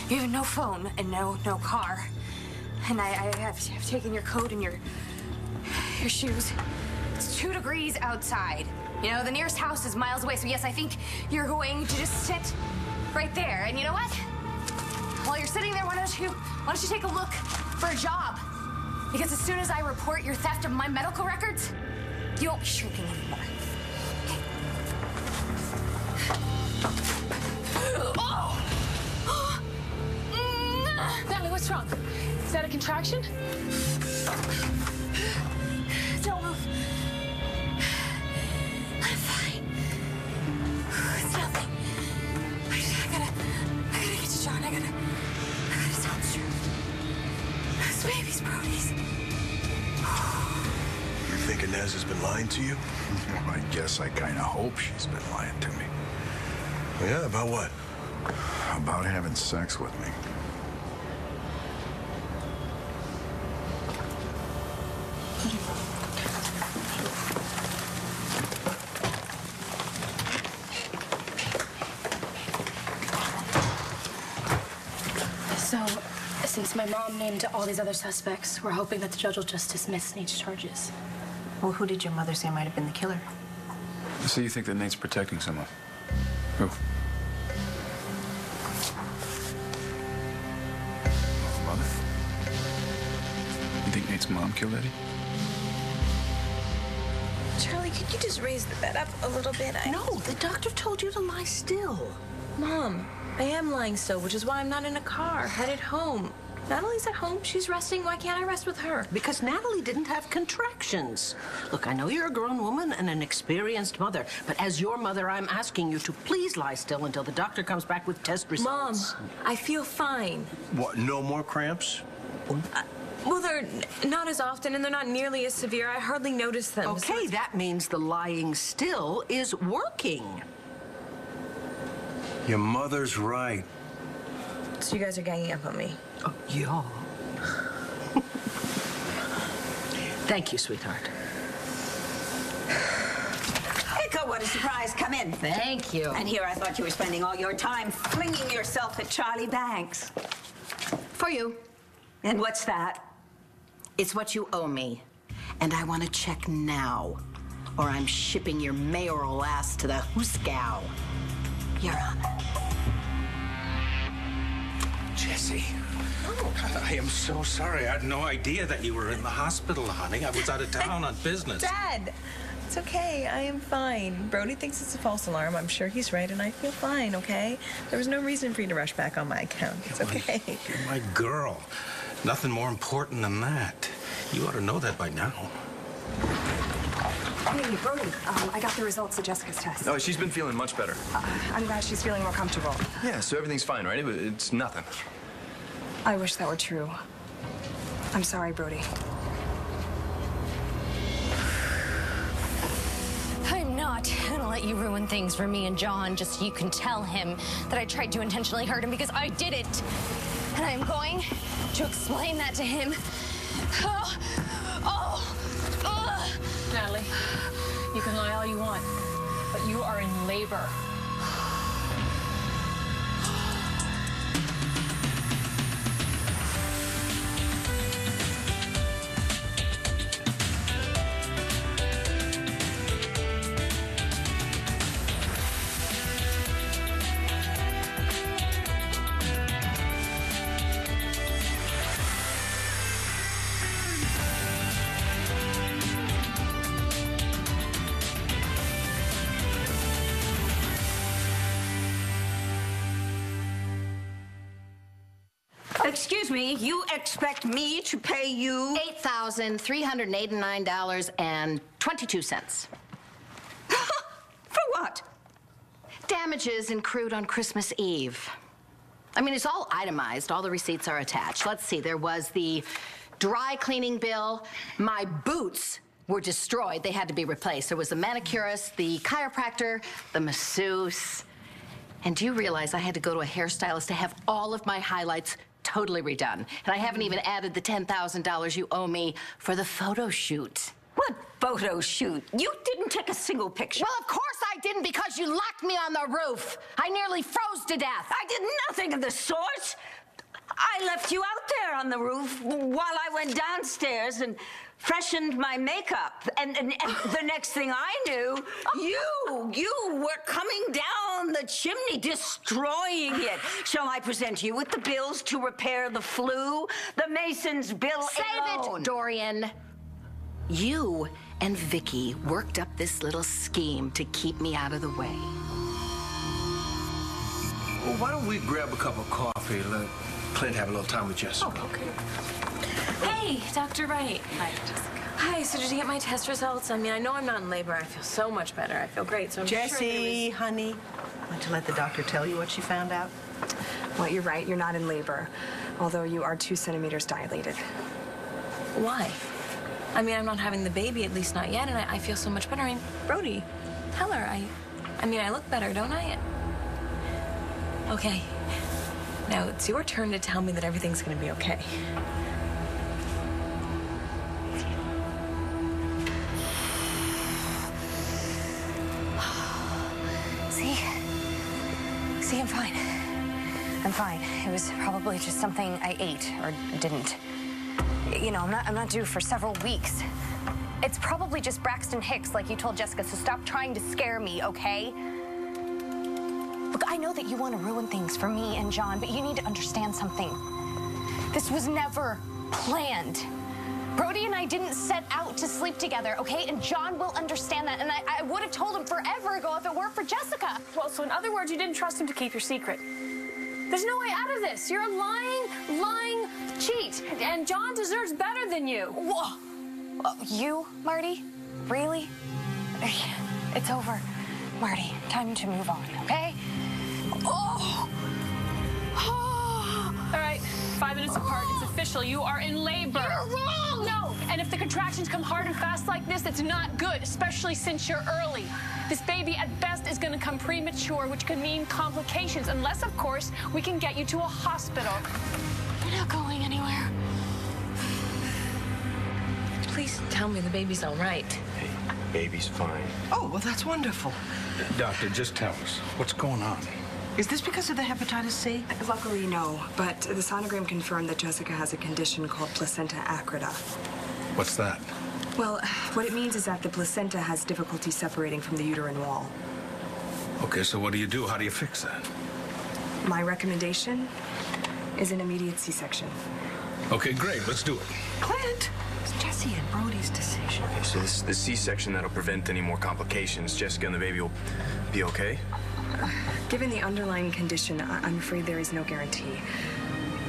You have no phone and no car. And I have taken your coat and your shoes. It's 2 degrees outside. You know, the nearest house is miles away, so yes, I think you're going to just sit right there. And you know what? While you're sitting there, why don't you take a look for a job? Because as soon as I report your theft of my medical records, you won't be shrinking anymore. Okay. Oh! Natalie, what's wrong? Is that a contraction? Don't move. I'm fine. It's nothing. I gotta get to John. I gotta tell him the truth. This baby's Brody's. You think Inez has been lying to you? Well, I guess I kind of hope she's been lying to me. Yeah, about what? About having sex with me. So, since my mom named all these other suspects, we're hoping that the judge will just dismiss Nate's charges. Well, who did your mother say might have been the killer? So you think that Nate's protecting someone? Who? Mother? You think Nate's mom killed Eddie? Charlie, could you just raise the bed up a little bit? No, the doctor told you to lie still. Mom, I am lying still, which is why I'm not in a car, headed home. Natalie's at home. She's resting. Why can't I rest with her? Because Natalie didn't have contractions. Look, I know you're a grown woman and an experienced mother, but as your mother, I'm asking you to please lie still until the doctor comes back with test results. Mom, I feel fine. What, no more cramps? Well, they're not as often, and they're not nearly as severe. I hardly notice them. Okay, so that means the lying still is working. Your mother's right. So you guys are ganging up on me? Oh, yeah. Thank you, sweetheart. Echo, what a surprise. Come in. Thank you. And here I thought you were spending all your time flinging yourself at Charlie Banks. For you. And what's that? It's what you owe me. And I want to check now, or I'm shipping your mayoral ass to the Huskow. Your Honor. Jessie. Oh. I am so sorry. I had no idea that you were in the hospital, honey. I was out of town on business. Dad! It's okay. I am fine. Brody thinks it's a false alarm. I'm sure he's right, and I feel fine, okay? There was no reason for you to rush back on my account. It's okay. You're my girl. Nothing more important than that. You ought to know that by now. Hey, Brody, I got the results of Jessica's test. Oh, she's been feeling much better. I'm glad she's feeling more comfortable. Yeah, so everything's fine, right? It's nothing. I wish that were true. I'm sorry, Brody. I'm not gonna let you ruin things for me and John just so you can tell him that I tried to intentionally hurt him, because I didn't. And I'm going to explain that to him. Natalie, you can lie all you want, but you are in labor. Excuse me, you expect me to pay you? $8,389.22. For what? Damages accrued on Christmas Eve. I mean, it's all itemized. All the receipts are attached. Let's see. There was the dry cleaning bill. My boots were destroyed. They had to be replaced. There was the manicurist, the chiropractor, the masseuse. And do you realize I had to go to a hairstylist to have all of my highlights totally redone? And I haven't even added the $10,000 you owe me for the photo shoot. What photo shoot? You didn't take a single picture. Well, of course I didn't, because you locked me on the roof. I nearly froze to death. I did nothing of the sort. I left you out there on the roof while I went downstairs and freshened my makeup. And the next thing I knew, you were coming down the chimney, destroying it. Shall I present you with the bills to repair the flue? The mason's bill Save alone. it, Dorian. You and Vicky worked up this little scheme to keep me out of the way. Well, why don't we grab a cup of coffee and let Clint have a little time with Jessica? Oh, okay. Hey, Dr. Wright. Hi, Jessica. Hi, so did you get my test results? I mean, I know I'm not in labor. I feel so much better. I feel great, so I'm sure Jessie, honey, want to let the doctor tell you what she found out? Well, you're right. You're not in labor, although you are 2 centimeters dilated. Why? I mean, I'm not having the baby, at least not yet, and I feel so much better. I mean, Brody, tell her. I mean, I look better, don't I? Okay. Now, it's your turn to tell me that everything's gonna be okay. See, I'm fine. I'm fine. It was probably just something I ate or didn't. You know, I'm not due for several weeks. It's probably just Braxton Hicks, like you told Jessica, so stop trying to scare me, okay? Look, I know that you want to ruin things for me and John, but you need to understand something. This was never planned. Brody and I didn't set out to sleep together, okay? And John will understand that, and I would have told him forever ago if it weren't for Jessica. Well, so in other words, you didn't trust him to keep your secret. There's no way out of this. You're a lying cheat. And John deserves better than you. Whoa. You, Marty? Really? It's over, Marty. Time to move on, okay? Oh. All right, 5 minutes apart. It's official. You are in labor. You're wrong! No, and if the contractions come hard and fast like this, it's not good, especially since you're early. This baby, at best, is going to come premature, which could mean complications, unless, of course, we can get you to a hospital. You're not going anywhere. Please tell me the baby's all right. Hey, baby's fine. Oh, well, that's wonderful. Doctor, just tell us, what's going on? Is this because of the hepatitis C? Luckily, no, but the sonogram confirmed that Jessica has a condition called placenta acreta. What's that? Well, what it means is that the placenta has difficulty separating from the uterine wall. Okay, so what do you do? How do you fix that? My recommendation is an immediate C-section. Okay, great. Let's do it. Clint, it's Jessie and Brody's decision. Okay, so the C-section, that'll prevent any more complications. Jessica and the baby will be okay? Given the underlying condition, I'm afraid there is no guarantee.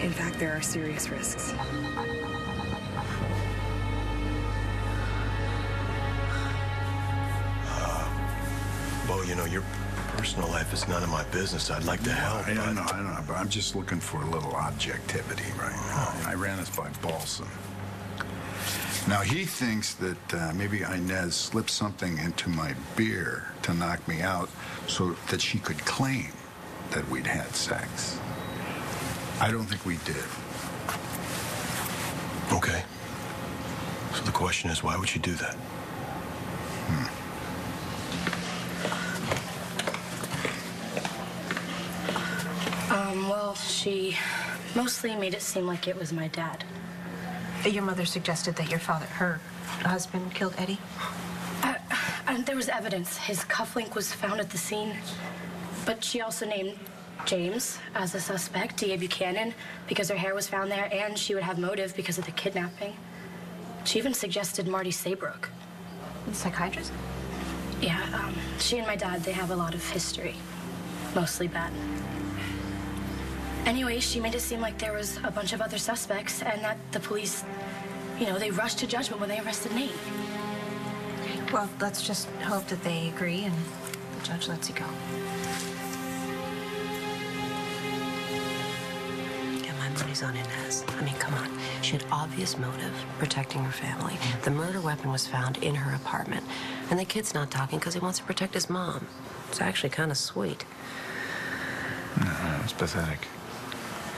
In fact, there are serious risks. Bo, you know, your personal life is none of my business. I'd like to help. I know, but I'm just looking for a little objectivity right now. I ran this by Balsam. Now, he thinks that maybe Inez slipped something into my beer to knock me out so that she could claim that we'd had sex. I don't think we did. Okay. So the question is, why would she do that? Well, she mostly made it seem like it was my dad. Your mother suggested that her husband killed Eddie? And there was evidence. His cufflink was found at the scene. But she also named James as a suspect, D.A. Buchanan, because her hair was found there, and she would have motive because of the kidnapping. She even suggested Marty Saybrook. The psychiatrist? Yeah, she and my dad, they have a lot of history. Mostly bad. Anyway, she made it seem like there was a bunch of other suspects and that the police, you know, they rushed to judgment when they arrested Nate. Well, let's just hope that they agree and the judge lets you go. Yeah, my money's on Inez. I mean, come on. She had obvious motive, protecting her family. The murder weapon was found in her apartment. And the kid's not talking because he wants to protect his mom. It's actually kind of sweet. No, it's pathetic.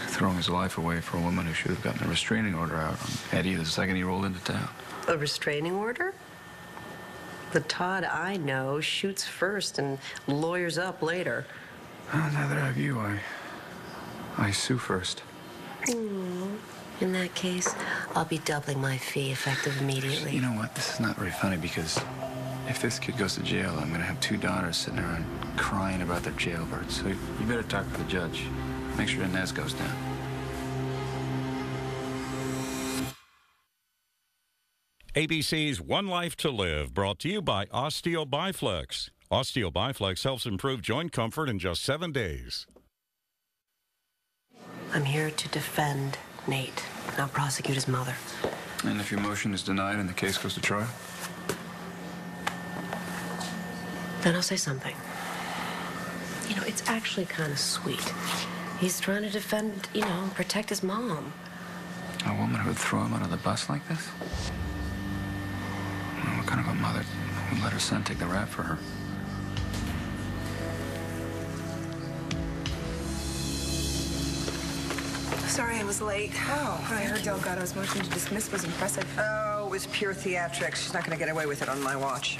Throwing his life away for a woman who should have gotten a restraining order out on Eddie the second he rolled into town. A restraining order? The Todd I know shoots first and lawyers up later. Oh, neither have you. I sue first. In that case, I'll be doubling my fee effective immediately. You know what? This is not very funny because if this kid goes to jail, I'm going to have 2 daughters sitting around crying about their jailbirds. So you better talk to the judge. Make sure Inez goes down. ABC's One Life to Live, brought to you by Osteo Biflex. Osteo Biflex helps improve joint comfort in just 7 days. I'm here to defend Nate, not prosecute his mother. And if your motion is denied and the case goes to trial? Then I'll say something. You know, it's actually kind of sweet. He's trying to defend, protect his mom. A woman who would throw him under the bus like this? What kind of a mother would let her son take the rap for her? Sorry I was late. Oh, I heard Delgado's motion to dismiss was impressive. Oh, it was pure theatrics. She's not going to get away with it on my watch.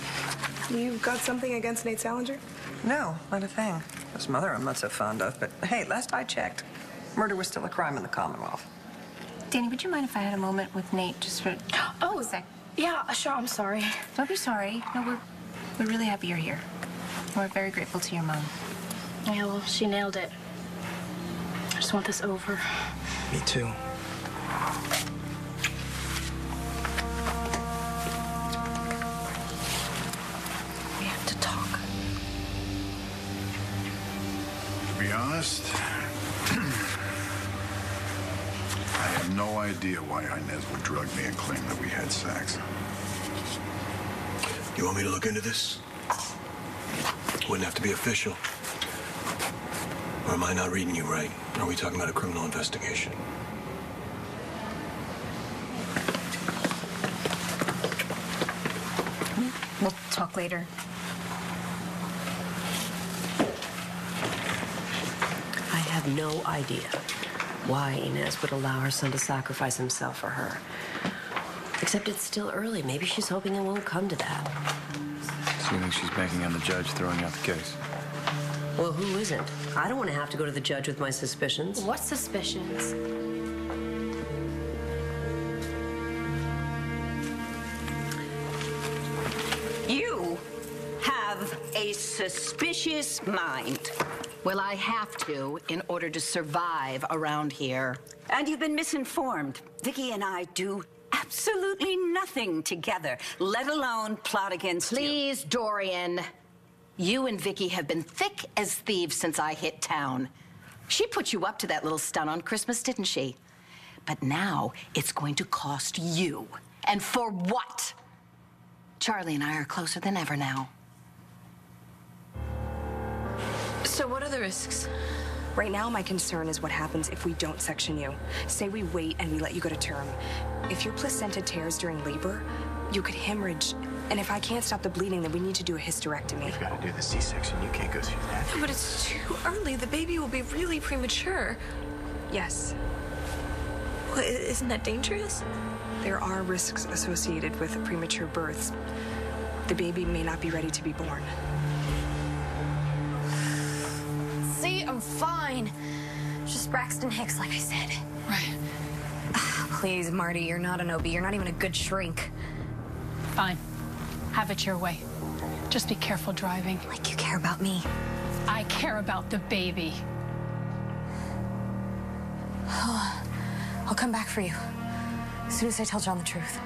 You've got something against Nate Salinger? No, not a thing. His mother I'm not so fond of, but hey, last I checked, murder was still a crime in the Commonwealth. Danny, would you mind if I had a moment with Nate just for a sec? Yeah, sure, I'm sorry. Don't be sorry. No, we're really happy you're here. We're very grateful to your mom. Yeah, well, she nailed it. I just want this over. Me too. We have to talk. To be honest, I have no idea why Inez would drug me and claim that we had sex. You want me to look into this? Wouldn't have to be official. Or am I not reading you right? Are we talking about a criminal investigation? We'll talk later. I have no idea why Inez would allow her son to sacrifice himself for her. Except it's still early. Maybe she's hoping it won't come to that. So you think she's banking on the judge throwing out the case? Well, who isn't? I don't want to have to go to the judge with my suspicions. What suspicions? You have a suspicious mind. Well, I have to in order to survive around here. And you've been misinformed. Vicky and I do absolutely nothing together, let alone plot against you. Please, Dorian. You and Vicky have been thick as thieves since I hit town. She put you up to that little stunt on Christmas, didn't she? But now it's going to cost you. And for what? Charlie and I are closer than ever now. So what are the risks? Right now, my concern is what happens if we don't section you. Say we wait and we let you go to term. If your placenta tears during labor, you could hemorrhage. And if I can't stop the bleeding, then we need to do a hysterectomy. You've got to do the C-section. You can't go through that. But it's too early. The baby will be really premature. Yes. Well, isn't that dangerous? There are risks associated with premature births. The baby may not be ready to be born. See, I'm fine. Just Braxton Hicks, like I said. Right. Please, Marty, you're not an OB. You're not even a good shrink. Fine. Have it your way. Just be careful driving. Like you care about me. I care about the baby. I'll come back for you as soon as I tell John the truth.